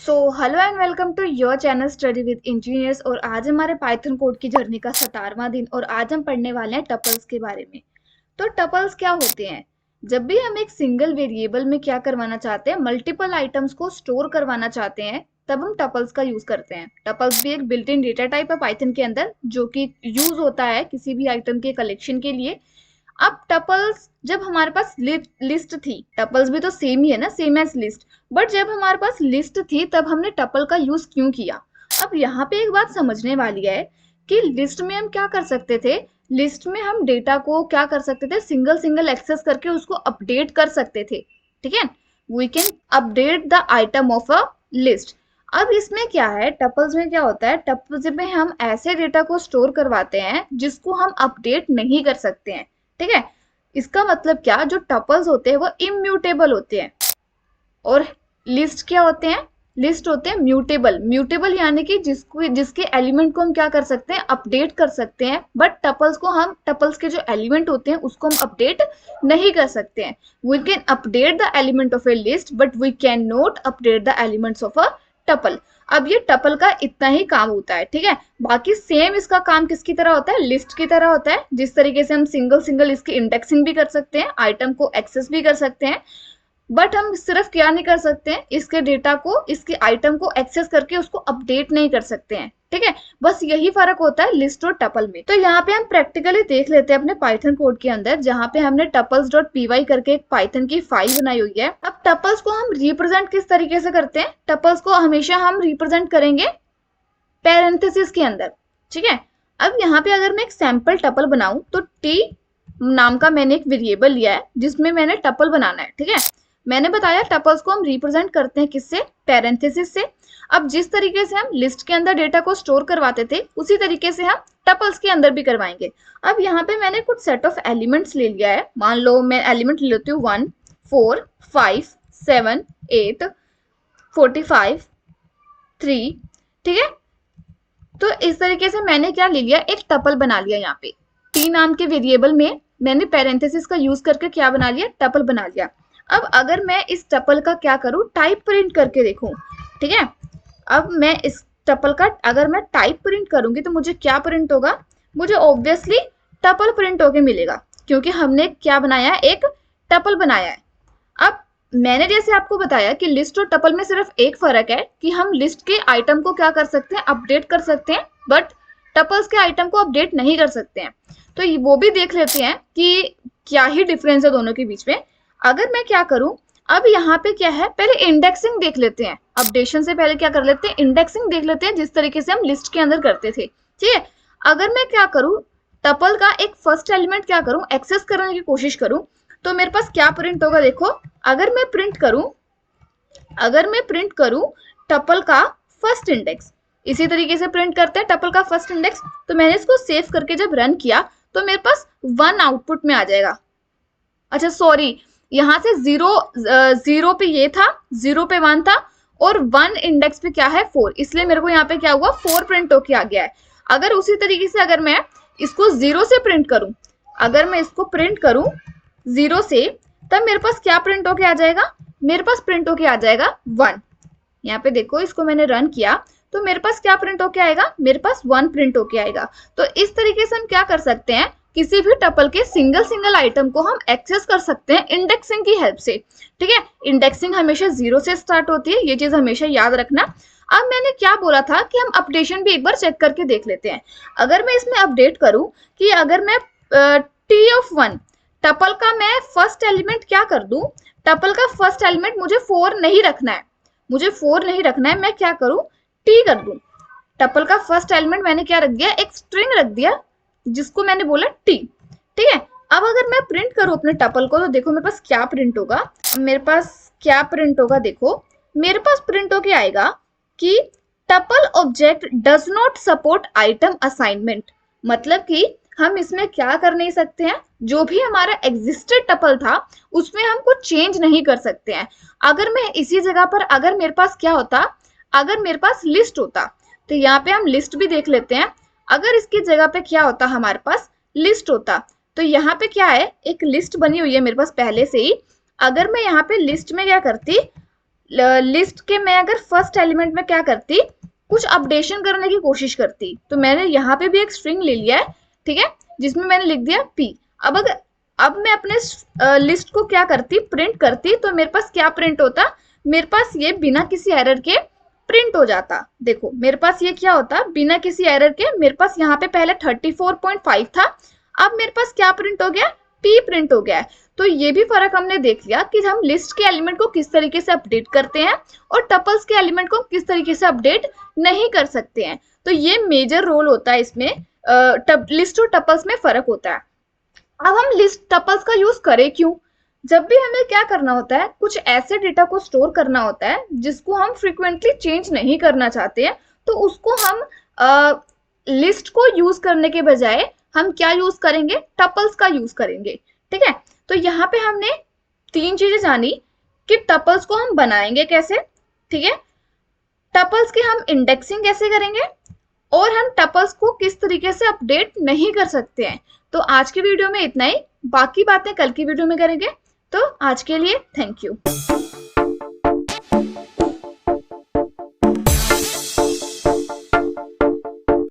Hello and welcome to your channel study with engineers. और आज हमारे पाइथन कोड की जर्नी का 17वां दिन और आज हम पढ़ने वाले हैं टपल्स के बारे में। तो टपल्स क्या होते हैं? जब भी हम एक सिंगल वेरिएबल में क्या करवाना चाहते हैं, मल्टीपल आइटम्स को स्टोर करवाना चाहते हैं, तब हम टपल्स का यूज करते हैं। टपल्स भी एक बिल्ट इन डेटा टाइप है पाइथन के अंदर, जो कि यूज होता है किसी भी आइटम के कलेक्शन के लिए। अब टपल्स जब हमारे पास लिस्ट थी, टपल्स भी तो सेम ही है ना, सेम एज लिस्ट, बट जब हमारे पास लिस्ट थी तब हमने टपल का यूज क्यों किया? अब यहाँ पे एक बात समझने वाली है कि लिस्ट में हम क्या कर सकते थे। लिस्ट में हम डेटा को क्या कर सकते थे, सिंगल सिंगल एक्सेस करके उसको अपडेट कर सकते थे। ठीक है, we can update the item of a list. अब इसमें क्या है, टपल्स में क्या होता है, टपल्स में हम ऐसे डेटा को स्टोर करवाते हैं जिसको हम अपडेट नहीं कर सकते हैं। ठीक है, इसका मतलब क्या, जो टपल्स होते हैं वो इम्यूटेबल होते हैं और लिस्ट क्या होते हैं, लिस्ट होते हैं म्यूटेबल। म्यूटेबल यानी कि जिसके एलिमेंट को हम क्या कर सकते हैं, अपडेट कर सकते हैं, बट टपल्स के जो एलिमेंट होते हैं उसको हम अपडेट नहीं कर सकते हैं। We can update the element of a list but we can not update the elements of a tuple. अब ये टपल का इतना ही काम होता है। ठीक है, बाकी सेम इसका काम किसकी तरह होता है, लिस्ट की तरह होता है। जिस तरीके से हम सिंगल सिंगल इसकी इंडेक्सिंग भी कर सकते हैं, आइटम को एक्सेस भी कर सकते हैं, बट हम सिर्फ क्या नहीं कर सकते हैं, इसके डेटा को, इसके आइटम को एक्सेस करके उसको अपडेट नहीं कर सकते हैं। ठीक है, बस यही फर्क होता है लिस्ट और टपल में। तो यहाँ पे हम प्रैक्टिकली देख लेते हैं अपने पाइथन कोड के अंदर, जहाँ पे हमने टपल्स.py करके एक पाइथन की फाइल बनाई हुई है। अब टपल्स को हम रिप्रेजेंट किस तरीके से करते हैं, टपल्स को हमेशा हम रिप्रेजेंट करेंगे पैरेंथेसिस के अंदर। ठीक है, अब यहाँ पे अगर मैं एक सैंपल टपल बनाऊं तो टी नाम का मैंने एक वेरिएबल लिया है जिसमें मैंने टपल बनाना है। ठीक है, मैंने बताया टपल्स को हम रिप्रेजेंट करते हैं किससे, पैरेंथेसिस से। अब जिस तरीके से हम लिस्ट के अंदर डेटा को स्टोर करवाते थे उसी तरीके से हम टपल्स के अंदर भी करवाएंगे। अब यहाँ पे मैंने कुछ सेट ऑफ एलिमेंट्स ले लिया है। मान लो मैं एलिमेंट ले लेती हूँ 1, 4, 5, 7, 8, 45, 3। ठीक है, तो इस तरीके से मैंने क्या ले लिया, एक टपल बना लिया। यहाँ पे टी नाम के वेरिएबल में मैंने पैरेंथेसिस का यूज करके क्या बना लिया, टपल बना लिया। अब अगर मैं इस टपल का क्या करूं, टाइप प्रिंट करके देखूं। ठीक है, अब मैं इस टपल का अगर मैं टाइप प्रिंट करूंगी तो मुझे क्या प्रिंट होगा, मुझे ऑब्वियसली टपल प्रिंट होके मिलेगा, क्योंकि हमने क्या बनाया है, एक टपल बनाया है। अब मैंने जैसे आपको बताया कि लिस्ट और टपल में सिर्फ एक फर्क है कि हम लिस्ट के आइटम को क्या कर सकते हैं, अपडेट कर सकते हैं, बट टपल्स के आइटम को अपडेट नहीं कर सकते हैं। तो वो भी देख लेते हैं कि क्या ही डिफरेंस है दोनों के बीच में। अगर मैं क्या करूं, अब यहाँ पे क्या है, पहले इंडेक्सिंग देख लेते हैं। अपडेशन से पहले क्या कर लेते हैं, इंडेक्सिंग देख लेते हैं, जिस तरीके से हम लिस्ट के अंदर करते थे। ठीक है, अगर मैं क्या करूं, टपल का एक फर्स्ट एलिमेंट क्या करूं, एक्सेस करने की कोशिश करूं, तो मेरे पास क्या प्रिंट होगा, देखो। अगर मैं प्रिंट करूं टपल का फर्स्ट इंडेक्स, इसी तरीके से प्रिंट करते हैं टपल का फर्स्ट इंडेक्स, तो मैंने इसको सेव करके जब रन किया तो मेरे पास 1 आउटपुट में आ जाएगा। अच्छा सॉरी, यहाँ से जीरो पे ये था, 0 पे 1 था और 1 इंडेक्स पे क्या है, 4, इसलिए मेरे को यहाँ पे क्या हुआ, 4 प्रिंट होके आ गया है। अगर उसी तरीके से अगर मैं इसको 0 से प्रिंट करूं, अगर मैं इसको प्रिंट करूं 0 से, तब मेरे पास क्या प्रिंट होके आ जाएगा, मेरे पास प्रिंट होके आ जाएगा 1। यहाँ पे देखो, इसको मैंने रन किया तो मेरे पास क्या प्रिंट होके आएगा, मेरे पास 1 प्रिंट होके आएगा। तो इस तरीके से हम क्या कर सकते हैं, किसी भी टपल के सिंगल सिंगल आइटम को हम एक्सेस कर सकते हैं इंडेक्सिंग की हेल्प से। ठीक है, इंडेक्सिंग हमेशा 0 से स्टार्ट होती है, ये चीज हमेशा याद रखना। अब मैंने क्या बोला था कि हम अपडेशन भी एक बार चेक करके देख लेते हैं। अगर मैं इसमें अपडेट करूं कि अगर मैं टी ऑफ 1 टपल का मैं फर्स्ट एलिमेंट क्या कर दूं, टपल का फर्स्ट एलिमेंट मुझे 4 नहीं रखना है, मुझे 4 नहीं रखना है, मैं क्या करूं, टी कर दूं। टपल का फर्स्ट एलिमेंट मैंने क्या रख दिया, एक स्ट्रिंग रख दिया जिसको मैंने बोला टी। ठीक है, अब अगर मैं प्रिंट करूं अपने टपल को तो देखो मेरे पास क्या प्रिंट होगा, मेरे पास क्या प्रिंट होगा, देखो मेरे पास प्रिंट होके आएगा कि tuple object does not support item assignment. मतलब कि हम इसमें क्या कर नहीं सकते हैं, जो भी हमारा एग्जिस्टेड टपल था उसमें हम कुछ चेंज नहीं कर सकते हैं। अगर मैं इसी जगह पर, अगर मेरे पास क्या होता, अगर मेरे पास लिस्ट होता, तो यहाँ पे हम लिस्ट भी देख लेते हैं। अगर इसकी जगह पे क्या होता, हमारे पास लिस्ट होता, तो यहाँ पे क्या है, एक लिस्ट बनी हुई है मेरे पास पहले से ही। अगर मैं यहाँ पे लिस्ट में क्या करती, लिस्ट के मैं अगर फर्स्ट एलिमेंट में क्या करती, कुछ अपडेशन करने की कोशिश करती, तो मैंने यहाँ पे भी एक स्ट्रिंग ले लिया है, ठीक है, जिसमें मैंने लिख दिया p। अब मैं अपने लिस्ट को क्या करती, प्रिंट करती, तो मेरे पास क्या प्रिंट होता, मेरे पास ये बिना किसी एरर के प्रिंट हो जाता। देखो मेरे पास ये क्या होता, बिना किसी एरर के मेरे पास यहाँ पे पहले 34.5 था, अब मेरे पास क्या प्रिंट हो गया, p प्रिंट हो गया है। तो ये भी फर्क हमने देख लिया कि हम लिस्ट के एलिमेंट को किस तरीके से अपडेट करते हैं और टपल्स के एलिमेंट को किस तरीके से अपडेट नहीं कर सकते हैं। तो ये मेजर रोल होता है इसमें, लिस्ट और टपल्स में फर्क होता है। अब हम लिस्ट टपल्स का यूज करें क्यों, जब भी हमें क्या करना होता है, कुछ ऐसे डेटा को स्टोर करना होता है जिसको हम फ्रिक्वेंटली चेंज नहीं करना चाहते हैं, तो उसको हम लिस्ट को यूज करने के बजाय हम क्या यूज करेंगे, टपल्स का यूज करेंगे, ठीक है। तो यहाँ पे हमने 3 चीजें जानी कि टपल्स को हम बनाएंगे कैसे, ठीक है, टपल्स की हम इंडेक्सिंग कैसे करेंगे, और हम टपल्स को किस तरीके से अपडेट नहीं कर सकते हैं। तो आज की वीडियो में इतना ही, बाकी बातें कल की वीडियो में करेंगे। तो आज के लिए थैंक यू।